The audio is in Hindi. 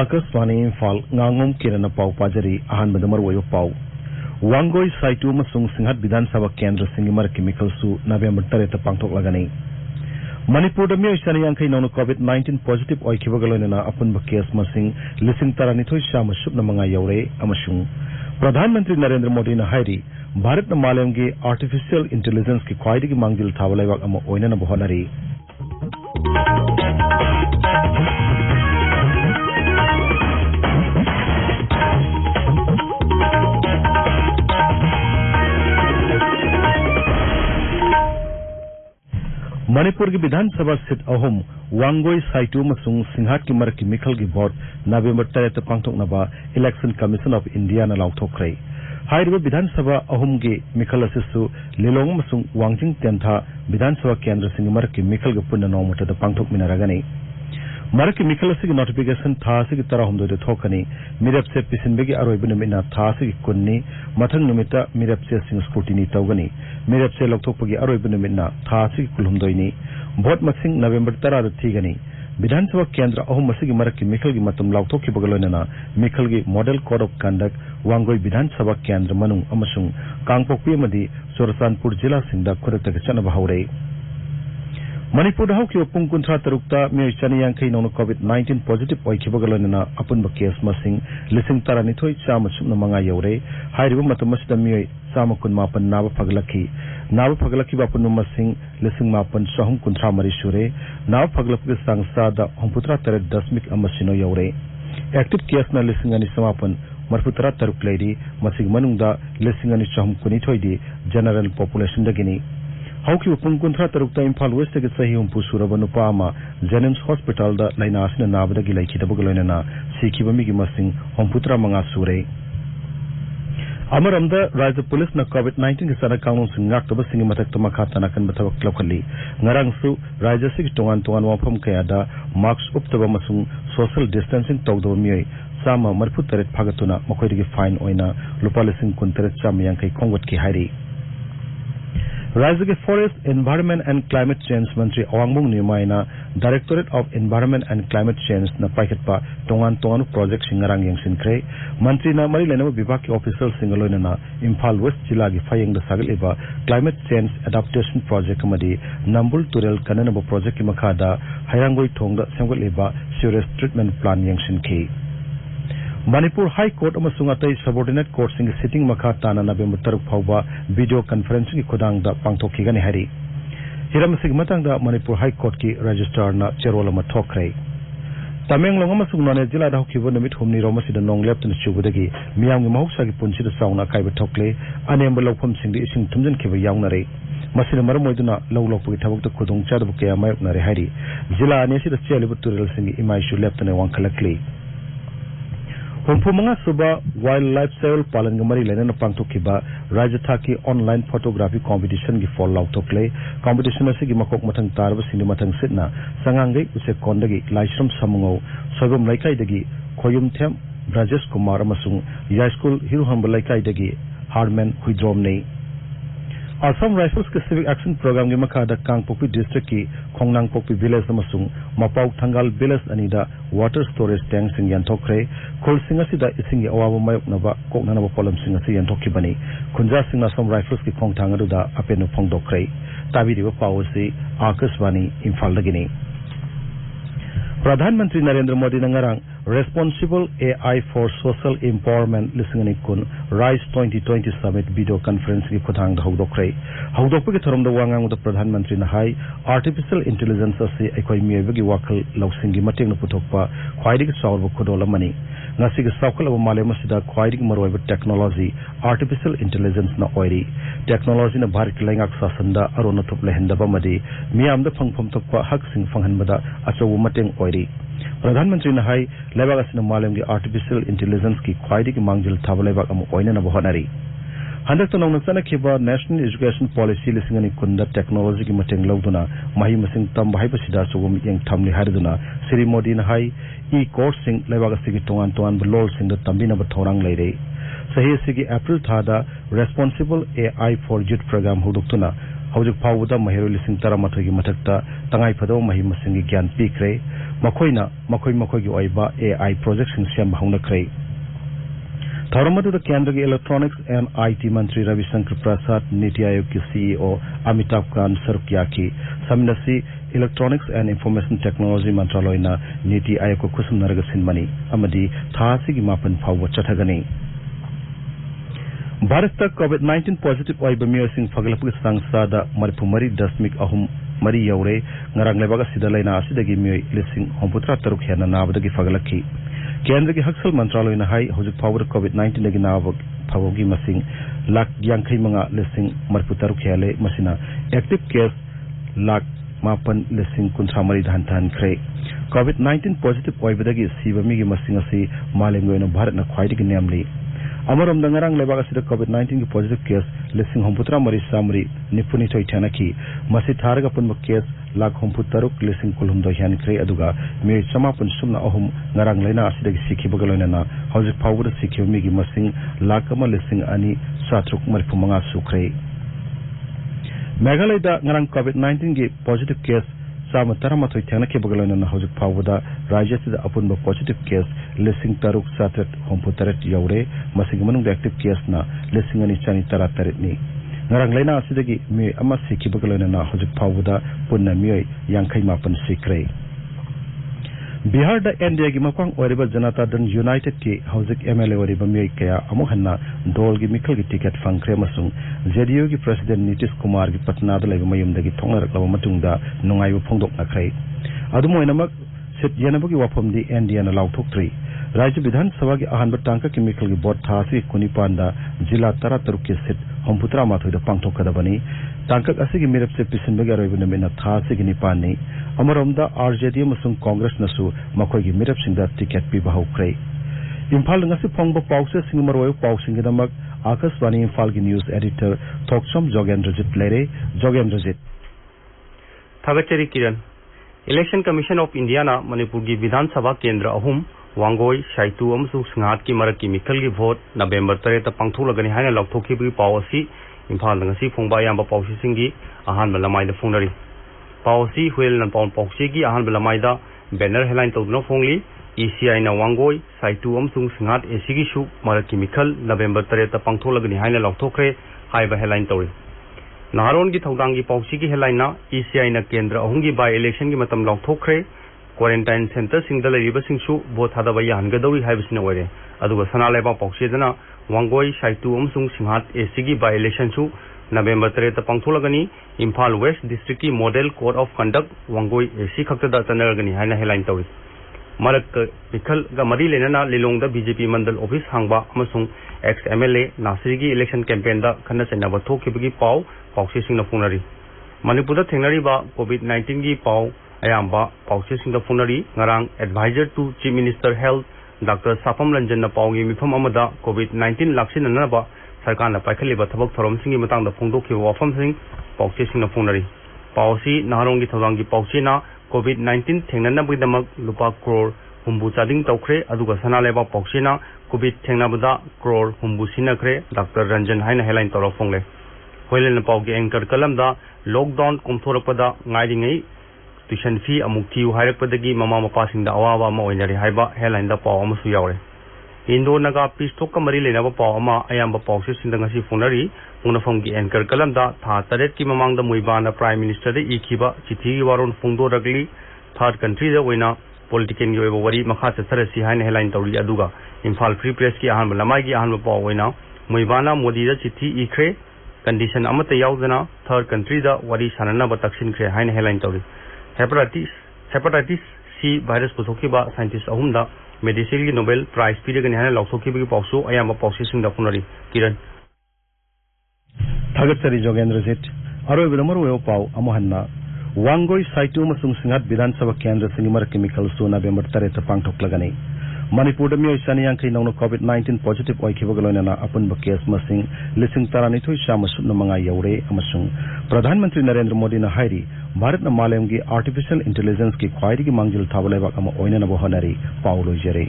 Akaswani Imphal Ngangom Kiran Pau Pajari Ahan Badamar Pau Wangoi Saitu Masung Singhat Bidan Sabha Kendra Singimar Chemical Su November Tareta Pangtok Lagani Manipur the Mio Shaniyankai known COVID-19 positive Oikivagalana upon Bakias Masing Lissing Taranito Shama Shupnamanga Yore Amashung Pradhan Mantri Narendra Modi na Hairi Bharat na Malamge Artificial Intelligence ki Kwaidigi Mangil Tawalaiwak Ama Oinana Bohanari Manipur की विधानसभा सीट अहम वांगोई साइटू मसुंग सिंहाट की मरक की मिखल की वोट नवंबर 3 पांगथोकनबा इलेक्शन कमीशन ऑफ इंडिया ना लाउथोखरै हाइरबा विधानसभा अहम की मिखल असिसु लिलोंग मसुंग वांगजिंग तेंथा विधानसभा केंद्र सिंग मरक की मिखल के पुन्न नौमत पांगथोक मिनरगनी मरक की मिखल की नोटिफिकेशन था की तरह थोकनी मिरप से पिसिनबेगी अरोइब नुमिना था की कुन्नी मथंग नुमिता मिरप से सिंग स्क्रूटिनी तौगनी मिरप से लौथोकपगी अरोइब नुमिना था की कुलहुमदोइनी वोट मसिंग नवंबर 10 थीगनी विधानसभा केंद्र अहम मसिगी मरक की मिखल की मतम लाउथोकबगलोनना मिखल की मॉडल कोड ऑफ कंडक्ट वांगोई विधानसभा केंद्र मनुंग अमसुंग कांगपोकपी मदी सोरसानपुर जिला सिंगदा खुरतक चनब हौरे मणिपुर की पुंग कुंथ्रा तरुक्ता मियोय चनियांखै नौन COVID-19 पॉजिटिव ओइखिबगलोनना अपुनब केस मसिंग लिसिंग तारानिथोय चाम सुमना मंगा यौरे हाइरिबा मतम मसिदा मियोय चाम कुनमापन नाब फगलकी बापुन मसिंग लिसिंग मापन सहम कुंथ्रा मरी सुरे नाब फगलकी सांगसादा हमपुत्रा तरे दशमिक अमसिनो यौरे एक्टिव केस ना लिसिंग अनि समापन मरफुतरा तरुक लेरी मसिग मनुंगदा लिसिंग अनि सहम कुनिथोयदी जनरल पॉपुलेशन दगिनी हौकी पुंग कुंथ्रा तरुक्ता इम्फाल वेस्ट के सही हुंपु सुरब नुपा अमा जेनिम्स हॉस्पिटल दा लाइनासना नाबदगी लैखिदबगलोइना सिखिबा मिगी मसिंग हमपुत्रा मंगा सुरे अमरमदा राज्य पुलिस न COVID-19 के सना कानून सिंगाक्तब सिंग मथक तमखा तनाकन बथवक लखली ngarangsu राज्य सिग टोंगान वाफम कयादा मार्क्स उपतब मसुंग सोशल डिस्टेंसिंग तौदब मियोय चामा मरफु तरेट फागतुना मखोइदगी फाइन ओइना लुपा लिसिंग कुंतरेट चाम यांकै खोंगवट की हाइरी राज्य के forest environment and climate change मंत्री अवांगमुंग निमायना directorate of environment and climate change न पाइखटपा टोंगान प्रोजेक्ट सिंगरांग यंगसिनख्रे मंत्री न मरी लेनब विभाग के ऑफिसर सिंगलोइना इम्फाल वेस्ट जिला की फायंग सागलिबा क्लाइमेट चेंज एडाप्टेशन प्रोजेक्ट मदी नंबुल तुरेल कननब प्रोजेक्ट की मखादा हैरांगोई थोंग सेमगलिबा सीवरेज ट्रीटमेंट प्लान यंगसिनखी मणिपुर हाई कोर्ट अमसुंग अतई सबऑर्डिनेट कोर्ट सिंग सिटिंग मखा ताना नवंबर 3 फाउबा वीडियो कॉन्फ्रेंसिंग की खुदांगदा पांगथोखिगनि हरि हिरमसिग मतंगदा मणिपुर हाई कोर्ट की रजिस्ट्रार ना चेरोल अमा थोखरै तमेंगलोंग अमसुंग नोने जिला दाहुखिबो निमित हुमनी रोमसिदा नोंगलेपतन चुबदगी मियामगी महौसागी पुंसिदा साउना कायबा थोखले अनेम्ब लौफम सिंगदि इसिंग थुमजनखिबा यावनरे मसिना मरम मोइदुना लौलोकपगी थबकत खुदुंग चादब कया मायoknare हरि जिला अनेसिदा चेलिबु तुरेल सिंगी इमाइशु लेपतने वांखलखली हुंफुमंगा सुबा वाइल्ड लाइफ सेवल पालन गमरी लेना पांगथोखिबा राज्य थाकी ऑनलाइन फोटोग्राफी कंपटीशन की फॉल लाउथोखले कंपटीशन असिगी मकोक मथंग तारब सिंग मथंग सिटना संगांगै उसे कोंदगी लाइश्रम समंगौ सोयबम लाइकाइदगी खोयुमथेम ब्राजेश कुमार अमसुंग यास्कुल हिरुहंब लाइकाइदगी हार्डमैन हुइद्रोमने असम राइफल्स के सिविक एक्शन प्रोग्राम की मखादा कांगपोकपी डिस्ट्रिक्ट की खोंगनांगपोकपी विलेज अमसुंग मपाउ थंगाल विलेज अनिदा वाटर स्टोरेज टैंक सिंग यंथोखरे खोल सिंग असिदा इसिंग अवाब मायoknaba कोकनानब पोलम सिंग असि यंथोखिबनी खुंजा सिंग असम राइफल्स की खोंगथांग अदुदा अपेनु फोंगदोखरे ताबिरिबा पावसी आकाशवाणी इम्फाल दगिनी प्रधानमंत्री नरेंद्र मोदी नंगरांग responsible AI for social empowerment लिसिंगनी कुन राइज 2020 समिट वीडियो कॉन्फ्रेंस की खुदांग हौदोखरे हौदोकपगी थरमद वांगांगद प्रधानमंत्री नहाई आर्टिफिशियल इंटेलिजेंस असे एकोय मियबगी वाखल लौसिंगी मटेंग पुथोकपा ख्वाइदिग सावरब खुदोलमनी ngasiga सावखलब मालेमसिदा ख्वाइदिग मरोयब टेक्नोलॉजी आर्टिफिशियल इंटेलिजेंस न ओइरी टेक्नोलॉजी न भारत लैंगाक शासनदा अरोन थुपले हिंदबा मदी मियामद फंगफम थोकपा हक सिंग फंगहनबदा अचौ मटेंग ओइरी प्रधानमंत्री नहाई लेबाग असिना मालेम की आर्टिफिशियल इंटेलिजेंस की ख्वाइदिग मांगजिल थाब लेबाग अम ओइना न बहनारी हंदक नौना चनखिबा नेशनल एजुकेशन पॉलिसी लिसिंगनी कुंदा टेक्नोलॉजी की मटेंग लौदुना मही मसिंग तम बाहाइबसिदा चौगम यंग थमली हारिदुना श्री मोदी नहाई ई कोर्स सिंग लेबाग असिगी तोंगान बलोल सिंग तंबिनब थौरांग लेरे सही असिगी अप्रैल थादा responsible AI for youth programme हौदुक्तुना हौजुक फाउबदा महिरो लिसिंग 13 की मथक्ता तंगाई फदो मही मसिंगी ज्ञान पीखरे मखोइना मखोई ओइबा AI प्रोजेक्ट सेम हौनख्रे थौरमदु केंद्र के इलेक्ट्रॉनिक्स एंड IT मंत्री रविशंकर प्रसाद नीति आयोग के CEO अमिताभ कांत सरुकिया की समनसी electronics and information technology मंत्रालयना NITI Aayog को खुसम नरग सिनमनी अमदी थासी की मापन फाव चथगनी भारत तक कोविड-19 पॉजिटिव ओइबा मियोसिंग फगलपग संस्थादा मरफुमरी दशमिक अहुम मरी you're ngarang lebaga sidalaina asidagi mioi lising homputra taruk hena nabadagi fagalaki केंद्र के हक्सल मंत्रालय ने हाई हौजिक फावर कोविड-19 लगी नावक फावोगी मसिंग लाख यांखई मंगा लिसिंग मरपुतरु खेले मसिना एक्टिव केस लाख मापन लिसिंग कुंथ्रा मरी धान खरे कोविड-19 पॉजिटिव ओइबदगी सीबमी की मसिंग असि मालेंगोयनो भारत न ख्वाइदगी नेमली अमरम दंगरांग लेबाग असिदा कोविड-19 की पॉजिटिव केस लिसिंग हमपुतरा मरी सामरी निपुनी थोइ थानकी मसि थारग पुनब केस लाख हमपुतरुक लिसिंग कुलहुम दो यानख्रे अदुगा मे समापन सुमना अहुम ngarang लेना असिदगी सिखिबगलोइना हौजिक फावुर सिखिबमी की मसिंग लाख अमा लिसिंग अनि सात्रुक मरफुमंगा सुख्रे मेघालय दा ngarang कोविड-19 की पॉजिटिव केस साम तरमथोइ थेनके बगलोइना हौजिक फावुदा राज्य से अपुनब positive case लिसिंग तरुक सात्रेट हमपुतरेट you're मसिंग मनुंग active case ना लिसिंग अनि चानी तरा तरेटनी ngarang leina asidagi mi ama sikibagaloina hojik phawuda punna mioi yankhai mapan sikre Bihar da India gi mapang oriba Janata Dal United ki hojik MLA oriba mioi kaya amuhanna dol gi mikhal gi ticket fangkre masung JDU gi president Nitish Kumar gi Patna da laiba mayum dagi thongnarak lawa matungda nungai bu phongdok nakhrai adumoinamak sit yenabagi wafam di India na lauthoktrei राज्य विधानसभा की अहम टांका की मिखल की बोर्ड थासी कुनिपांदा जिला तरा तरुक के सिट हमपुत्रा माथोइदा पांगथोकदबनी टांका असे की मिरप से पिसनबगे अरोइब नमिना थासी की निपाननी अमरोमदा RJD मसुंग कांग्रेस नसु मखोइ की मिरप सिंगदा टिकट पीबा हौख्रै Imphal ngasi phongba pause singmaroy pausing gidamak Akashvani Imphal की न्यूज एडिटर थोकचम जोगेंद्रजीत लेरे जोगेंद्रजीत थागचरी किरण इलेक्शन कमीशन ऑफ इंडिया ना मणिपुर की विधानसभा केंद्र अहुम वांगोई साइतु अमसुंग सिंघाट की मरक की मिखल की वोट नवंबर 3 पांगथोलगनी हाइना लौथोखिबगी पाव असि इम्फाल ngasi फोंबा याम्बा पावसिसिंगी अहानबा लमाइदा फोंगरी पावसी हुएल नपाउन पावसीगी अहानबा लमाइदा बैनर हेडलाइन तौदुना फोंगली ECI ना वांगोई साइतु अमसुंग सिंघाट एसीगी सु मरक की मिखल नवंबर 3 पांगथोलगनी हाइना लौथोखरे हाइबा हेडलाइन तौरी नारोन की थौदांगी पावसीगी हेडलाइन ना ECI ना केंद्र अहुंगी बाय इलेक्शन की मतम लौथोखरे क्वारंटाइन सेंटर सिंगदा लेरिबसिंगसु भोट थादबा याहनगदौरी हाइबसिना ओइरे अदुगा सनालेबा पावसेदना वांगोई साइतु अमसुंग सिंघाट एसीगी बाय इलेक्शनसु नवंबर 3 पांगथोलगनी इम्फाल वेस्ट डिस्ट्रिक्ट की मॉडल कोड ऑफ कंडक्ट वांगोई एसी खक्तदा चनरगनी हाइना हेडलाइन तौरी मरक मिखल गा मरी लेना लिलोंगदा बीजेपी मंडल ऑफिस हांगबा अमसुंग एक्स MLA नासिगी इलेक्शन कैंपेन दा खन्ना चैनाबा थोखिबगी पाव पावसेसिंगना फुंगरी मणिपुरदा थेंगनरिबा कोविड-19 की पाव अयाम्बा पावसेसिंगदा फुंगरी ngarang adviser to chief minister health doctor Sapam Ranjan पावगी मिफम अमदा कोविड-19 लाक्सिननबा सरकारना पाइखलिबा थबक थरमसिंगी मतंगदा फोंदोखिबा वाफमसिंग पावसेसिंगना फुंगरी पावसी नारोंगी थौदांगी पावसेना कोविड-19 थेंगननबगिदमक लुपा करोड़ हुम्बु चादिंग तौख्रे अदुगा सनालेबा पावसेना कोविड थेंगनबदा करोड़ हुम्बु सिनखरे डॉक्टर रंजन हाइना हेडलाइन तौर फोंगले होइलेन पावगी एंकर कलमदा लॉकडाउन कुमथोरपदा ngairingei ट्यूशन फी अमुक थियु हाइरकपदगी ममा मपासिंगदा अवाबा अमा ओइनरि हाइबा हेडलाइन दा पाव अमसु यावरे इंडो नगा पीसथोक मरी लेनाबा पाव अमा अयाम्बा पावसे सिंदा ngasi फुंगनरि मुनफमगी एंकर कलमदा था तरेट की ममांगदा मुइबाना प्राइम मिनिस्टर दे इखिबा चिथीगी वारोन फुंगदोरगली थर्ड कंट्री दा ओइना पॉलिटिकल गी ओइबा वरी मखा चथरसी हाइना हेडलाइन तौरी अदुगा इम्फाल फ्री प्रेस की अहानबा लमाइगी अहानबा पाव ओइना मुइबाना मोदी दा चिथी इखरे कंडीशन अमत यावदना थर्ड कंट्री दा वरी साननाबा तक्सिनखरे हाइना हेडलाइन तौरी हेपेटाइटिस C वायरस पुथोखिबा साइंटिस्ट अहुमदा मेडिसिन की नोबेल प्राइज पीरगनी हाइना लौथोखिबगी पावसु अयाम्बा पावसेसिंगदा फुंगरी किरण थागतरी जोगेंद्रजीत अरोइबदमरो पाव अमहन्ना वांगोई साइतु मसुंग सिंघाट विधानसभा केंद्र सिंगिमर केमिकल सु नवंबर 3 पांगथोकलगनी मणिपुर मियोई सानियांखै नौना कोविड-19 पॉजिटिव ओइखिबगलोइना अपुनब केस मसिंग लिसिंग तरानिथोइ चाम सुपना मंगा यौरे अमसुंग प्रधानमंत्री नरेंद्र मोदी ना हाइरी भारत मालेम की आर्टिफिशियल इंटेलिजेंस की ख्वाइदगी मांगजिल थाबलेबाक अमा ओइननबो होनरी पाव लोइजरे